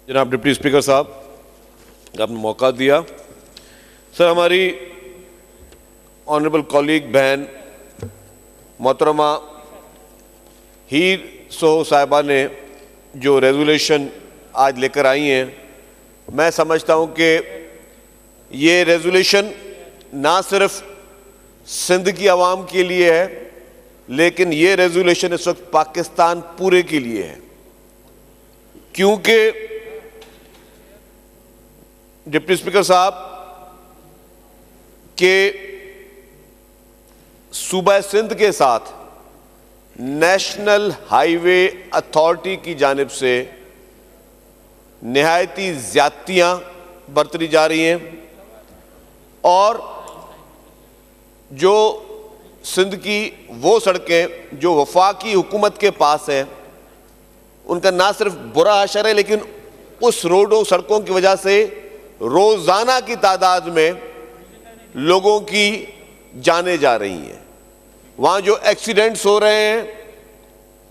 जनाब deputy speaker साहब, आपने मौका दिया। सर, हमारी ऑनरेबल कॉलीग बहन मोहतरमा हीर सोह साहिबा ने जो रेजोल्यूशन आज लेकर आई हैं, मैं समझता हूं कि ये रेजोल्यूशन ना सिर्फ सिंध की आवाम के लिए है, लेकिन ये रेजोल्यूशन इस वक्त पाकिस्तान पूरे के लिए है। क्योंकि डिप्टी स्पीकर साहब के सूबा सिंध के साथ नेशनल हाईवे अथॉरिटी की जानिब से निहायती ज्यादतियां बरती जा रही हैं और जो सिंध की वो सड़कें जो वफाकी हुकूमत के पास हैं, उनका ना सिर्फ बुरा असर है, लेकिन उस रोडों सड़कों की वजह से रोजाना की तादाद में लोगों की जानें जा रही हैं। वहाँ जो एक्सीडेंट्स हो रहे हैं,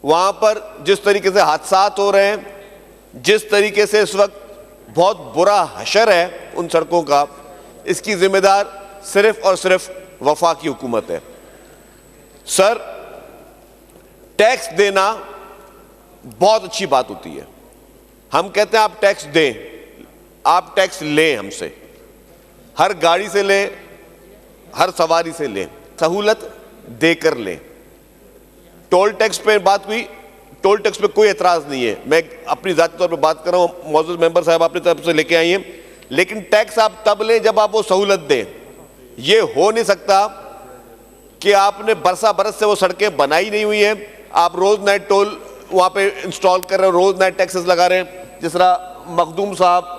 वहाँ पर जिस तरीके से हादसात हो रहे हैं, जिस तरीके से इस वक्त बहुत बुरा हशर है उन सड़कों का, इसकी जिम्मेदार सिर्फ और सिर्फ वफाकी हुकूमत है। सर, टैक्स देना बहुत अच्छी बात होती है। हम कहते हैं आप टैक्स दें, आप टैक्स लें हमसे, हर गाड़ी से लें, हर सवारी से लें, सहूलत देकर लें। टोल टैक्स पे बात हुई, टोल टैक्स पे कोई एतराज नहीं है, मैं अपनी जाती तौर पे बात कर रहा हूं, मौजूद मेंबर साहब अपनी तरफ से लेके आई हैं, लेकिन टैक्स आप तब लें जब आप वो सहूलत दें। ये हो नहीं सकता कि आपने बरसा बरस से वो सड़कें बनाई नहीं हुई हैं, आप रोज नए टोल वहाँ पे इंस्टॉल कर रहे हो, रोज नए टैक्सेस लगा रहे हैं। जिस तरह मखदूम साहब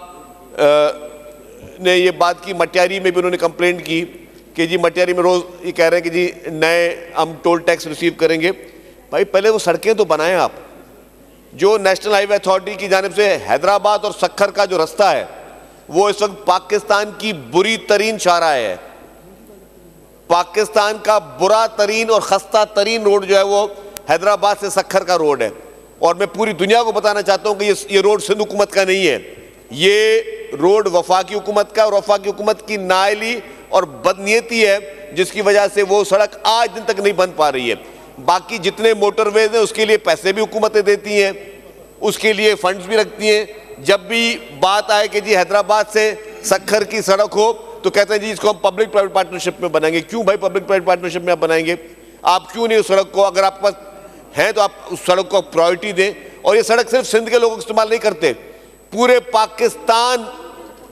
ने ये बात की, मटियारी में भी उन्होंने कंप्लेंट की कि जी मटियारी में रोज ये कह रहे हैं कि जी नए हम टोल टैक्स रिसीव करेंगे। भाई पहले वो सड़कें तो बनाएं आप। जो नेशनल हाईवे अथॉरिटी की जानिब से हैदराबाद और सक्खर का जो रास्ता है, वो इस वक्त पाकिस्तान की बुरी तरीन शाहराह है। पाकिस्तान का बुरा तरीन और खस्ता तरीन रोड जो है वो हैदराबाद से सक्खर का रोड है। और मैं पूरी दुनिया को बताना चाहता हूं कि ये रोड सिंध हुकूमत का नहीं है, ये रोड वफाकी हुकूमत का, और वफाकी हुकूमत की नाअहली और बदनीयती है, जिसकी वजह से वो सड़क आज दिन तक नहीं बन पा रही है। बाकी जितने मोटरवेज हैं उसके लिए पैसे भी हुकूमतें देती हैं, उसके लिए फंड्स भी रखती हैं। जब भी बात आए कि जी हैदराबाद से सक्खर की सड़क हो, तो कहते हैं जी इसको हम पब्लिक प्राइवेट पार्टनरशिप में बनाएंगे। क्यों भाई पब्लिक प्राइवेट पार्टनरशिप में आप बनाएंगे? आप क्यों नहीं उस सड़क को, अगर आपके पास है तो आप उस सड़क को प्रायोरिटी दें। और ये सड़क सिर्फ सिंध के लोग इस्तेमाल नहीं करते, पूरे पाकिस्तान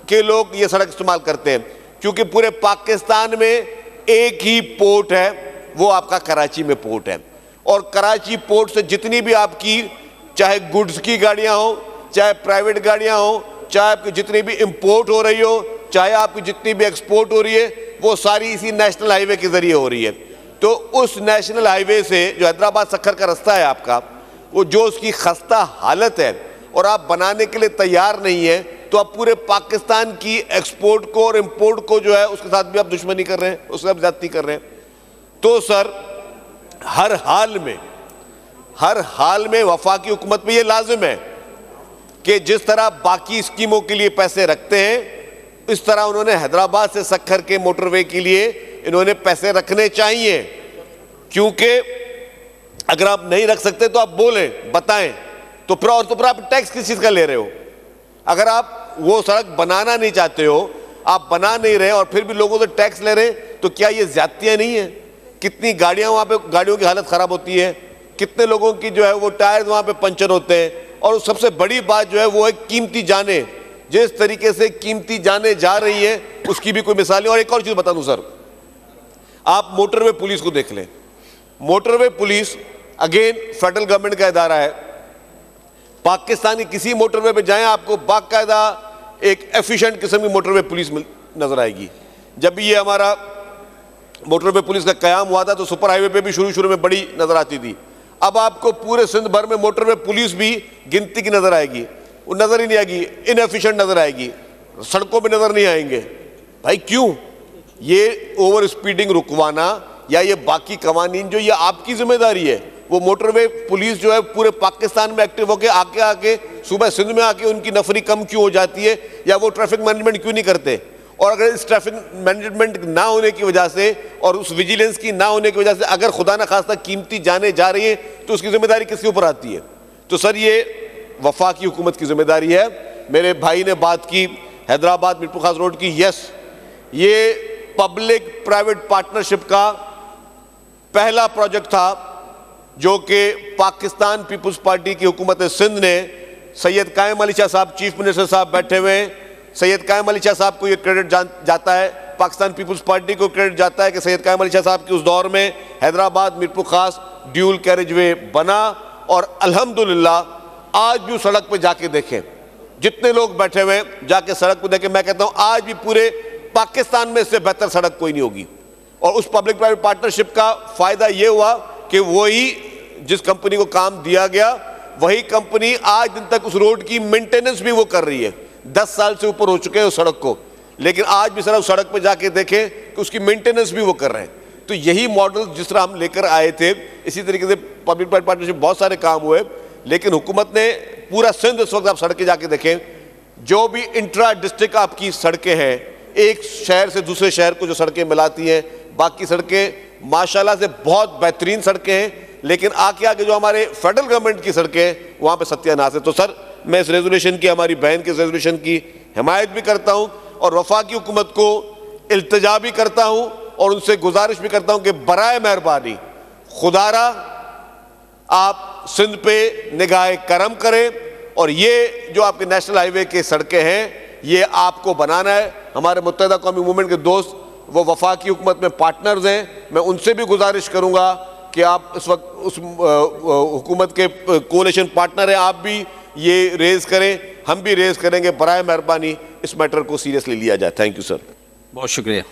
के लोग ये सड़क इस्तेमाल करते हैं, क्योंकि पूरे पाकिस्तान में एक ही पोर्ट है, वो आपका कराची में पोर्ट है। और कराची पोर्ट से जितनी भी आपकी चाहे गुड्स की गाड़ियां हो, चाहे प्राइवेट गाड़ियां हो, चाहे आपकी जितनी भी इंपोर्ट हो रही हो, चाहे आपकी जितनी भी एक्सपोर्ट हो रही है, वो सारी इसी नेशनल हाईवे के जरिए हो रही है। तो उस नेशनल हाईवे से जो हैदराबाद सक्खर का रास्ता है आपका, वो जो उसकी खस्ता हालत है और आप बनाने के लिए तैयार नहीं है, तो आप पूरे पाकिस्तान की एक्सपोर्ट को और इंपोर्ट को जो है उसके साथ भी आप दुश्मनी कर रहे हैं, उसके साथ ज्यादती कर रहे हैं। तो सर, हर हाल में वफाकी हुकूमत में ये लाजिम है कि जिस तरह बाकी स्कीमों के लिए पैसे रखते हैं, इस तरह उन्होंने हैदराबाद से सक्खर के मोटरवे के लिए इन्होंने पैसे रखने चाहिए। क्योंकि अगर आप नहीं रख सकते तो आप बोलें, बताएं, तो फिर आप टैक्स किस चीज का ले रहे हो? अगर आप वो सड़क बनाना नहीं चाहते हो, आप बना नहीं रहे और फिर भी लोगों से टैक्स ले रहे हैं, तो क्या ये ज्यादतियां नहीं है? कितनी गाड़ियां वहां पे, गाड़ियों की हालत खराब होती है, कितने लोगों की जो है वो टायर वहां पे पंचर होते हैं। और सबसे बड़ी बात जो है वो है कीमती जाने, जिस तरीके से कीमती जाने जा रही है उसकी भी कोई मिसाल नहीं। और एक और चीज बता दूं सर, आप मोटरवे पुलिस को देख लें। Motorway police again federal government का इदारा है। पाकिस्तानी किसी मोटरवे पे जाएं, आपको बाकायदा एक एफिशिएंट किस्म की मोटरवे पुलिस नजर आएगी। जब भी ये हमारा मोटरवे पुलिस का कयाम हुआ था तो सुपर हाईवे पे भी शुरू में बड़ी नजर आती थी। अब आपको पूरे सिंध भर में मोटरवे पुलिस भी गिनती की नजर आएगी, वो नजर ही नहीं आएगी, इनएफिशिएंट नजर आएगी, सड़कों पे नजर नहीं आएंगे। भाई क्यों? ये ओवर स्पीडिंग रुकवाना या ये बाकी कवानीन जो ये आपकी जिम्मेदारी है, वो मोटरवे पुलिस जो है पूरे पाकिस्तान में एक्टिव होके आके सुबह सिंध में आके उनकी नफरी कम क्यों हो जाती है, या वो ट्रैफिक मैनेजमेंट क्यों नहीं करते? और अगर इस ट्रैफिक मैनेजमेंट ना होने की वजह से और उस विजिलेंस की ना होने की वजह से अगर खुदा न खास्ता कीमती जाने जा रही है तो उसकी जिम्मेदारी किसके ऊपर आती है? तो सर ये वफाकी हुकूमत की जिम्मेदारी है। मेरे भाई ने बात की हैदराबाद मीरपुर खास रोड की, यस, ये पब्लिक प्राइवेट पार्टनरशिप का पहला प्रोजेक्ट था जो कि पाकिस्तान पीपुल्स पार्टी की हुकूमत सिंध ने, सैयद कायम अली शाह साहब चीफ मिनिस्टर साहब बैठे हुए, सैयद कायम अली शाह साहब को ये क्रेडिट जाता है, पाकिस्तान पीपुल्स पार्टी को क्रेडिट जाता है कि सैयद कायम अली शाह साहब के उस दौर में हैदराबाद मीरपुर खास ड्यूल कैरेजवे बना। और अल्हम्दुलिल्लाह आज भी सड़क पे जाके देखें, जितने लोग बैठे हुए जाके सड़क पे देखें, मैं कहता हूं आज भी पूरे पाकिस्तान में इससे बेहतर सड़क कोई नहीं होगी। और उस पब्लिक प्राइवेट पार्टनरशिप का फायदा ये हुआ कि वही जिस कंपनी को काम दिया गया वही कंपनी आज दिन तक उस रोड की मेंटेनेंस भी वो कर रही है। 10 साल से ऊपर हो चुके हैं उस सड़क को, लेकिन आज भी सर उस सड़क पर जाके देखें कि उसकी मेंटेनेंस भी वो कर रहे हैं। तो यही मॉडल जिस तरह हम लेकर आए थे, इसी तरीके से पब्लिक प्राइवेट पार्टनरशिप बहुत सारे काम हुए, लेकिन हुकूमत ने पूरा सिंध, इस वक्त आप सड़कें जाके देखें, जो भी इंट्रा डिस्ट्रिक्ट आपकी सड़कें हैं, एक शहर से दूसरे शहर को जो सड़कें मिलाती हैं, बाकी सड़कें माशाल्लाह से बहुत बेहतरीन सड़कें हैं, लेकिन आगे जो हमारे फेडरल गवर्नमेंट की सड़कें वहाँ पे सत्यानाश है। तो सर मैं इस रेजोल्यूशन की, हमारी बहन के रेजोल्यूशन की हिमायत भी करता हूँ और वफाकी हुकूमत को इल्तिजा भी करता हूँ और उनसे गुजारिश भी करता हूँ कि बराए मेहरबानी खुदारा आप सिंध पे निगाह करम करें और ये जो आपके नेशनल हाईवे के सड़कें हैं ये आपको बनाना है। हमारे मुत्तहिदा कौमी मूवमेंट के दोस्त वो वफाकी हुकूमत में पार्टनर्स हैं, मैं उनसे भी गुजारिश करूँगा कि आप इस वक्त उस हुकूमत के कोalition पार्टनर हैं, आप भी ये रेज करें, हम भी रेज करेंगे, बराए मेहरबानी इस मैटर को सीरियसली लिया जाए। Thank you sir. बहुत शुक्रिया।